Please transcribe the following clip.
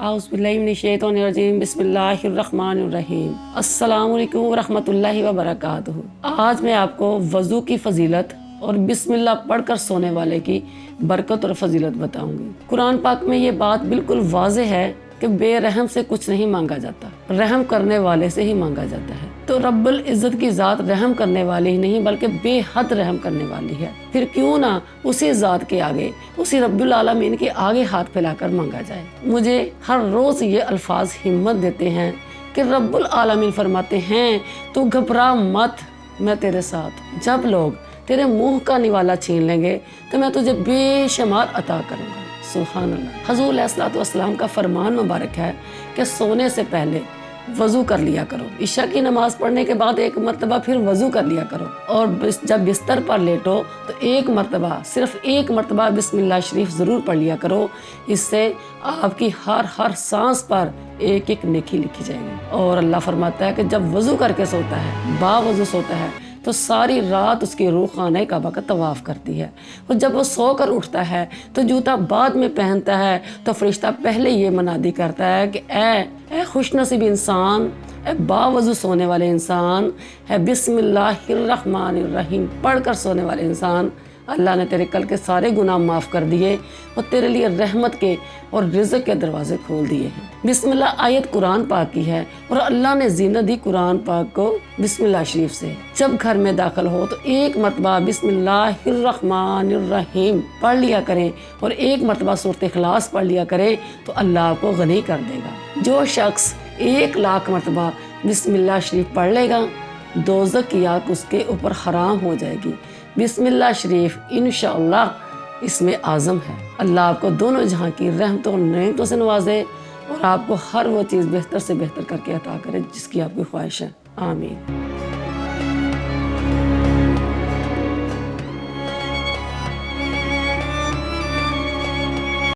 औज़ुबिल्लाहिमिनश्शैतानिर्रजीम बिस्मिल्लाहिर्रहमानिर्रहीम अस्सलामु अलैकुम वरहमतुल्लाहि वबरकातुहू। आज मैं आपको वज़ू की फ़जीलत और बिस्मिल्लाह पढ़कर सोने वाले की बरकत और फजीलत बताऊंगी। कुरान पाक में ये बात बिल्कुल वाज़ेह है कि बेरहम से कुछ नहीं मांगा जाता, रहम करने वाले से ही मांगा जाता है। तो रब्बुल इज़्ज़त की ज़ात रहम करने वाली ही नहीं बल्कि बेहद रहम करने वाली है। फिर क्यों ना उसी ज़ात के आगे, उसी रब्बुल आलमीन के आगे हाथ फैलाकर मांगा जाए। मुझे हर रोज़ ये अल्फाज हिम्मत देते हैं कि रब्बुल आलमीन फरमाते हैं, तू घबरा मत, मैं तेरे साथ। जब लोग तेरे मुंह का निवाला छीन लेंगे तो मैं तुझे बेशुमार अता करूँगा। सुभान अल्लाह। हज़ूर अलैहिस्सलाम का फरमान मुबारक है कि सोने से पहले वज़ू कर लिया करो, इशा की नमाज़ पढ़ने के बाद एक मरतबा फिर वज़ू कर लिया करो, और जब बिस्तर पर लेटो तो एक मरतबा, सिर्फ एक मरतबा बिस्मिल्लाह शरीफ ज़रूर पढ़ लिया करो। इससे आपकी हर सांस पर एक एक नेकी लिखी जाएगी। और अल्लाह फरमाता है कि जब वज़ू करके सोता है, बावज़ू सोता है, तो सारी रात उसकी रूह खाने काबा का तवाफ़ करती है। और जब वो सो कर उठता है तो जूता बाद में पहनता है तो फरिश्ता पहले ये मनादी करता है कि ए खुशनसीब इंसान, ए बावज़ू सोने वाले इंसान, है बिस्मिल्लाहिर्रहमानिर्रहीम पढ़ कर सोने वाले इंसान, अल्लाह ने तेरे कल के सारे गुनाह माफ़ कर दिए और तेरे लिए रहमत के और रिज़्क़ के दरवाज़े खोल दिए हैं। बिस्मिल्लाह आयत कुरान पाक की है और अल्लाह ने ज़ीनत दी कुरान पाक को बिस्मिल्लाह शरीफ से। जब घर में दाखिल हो तो एक मरतबा बिस्मिल्लाहिर्रहमानिर्रहीम पढ़ लिया करें और एक मरतबा सूरत इखलास पढ़ लिया करें तो अल्लाह आपको गनी कर देगा। जो शख्स 1,00,000 मरतबा बिस्मिल्लाह शरीफ पढ़ लेगा, दोज़ख की आग उसके ऊपर हराम हो जाएगी। बिस्मिल्लाह शरीफ इंशाअल्लाह इसमें आज़म है। अल्लाह आपको दोनों जहाँ की रहमतों और नेमतों से नवाजे और आपको हर वो चीज़ बेहतर से बेहतर करके अता करे जिसकी आपकी ख्वाहिश है। आमीन।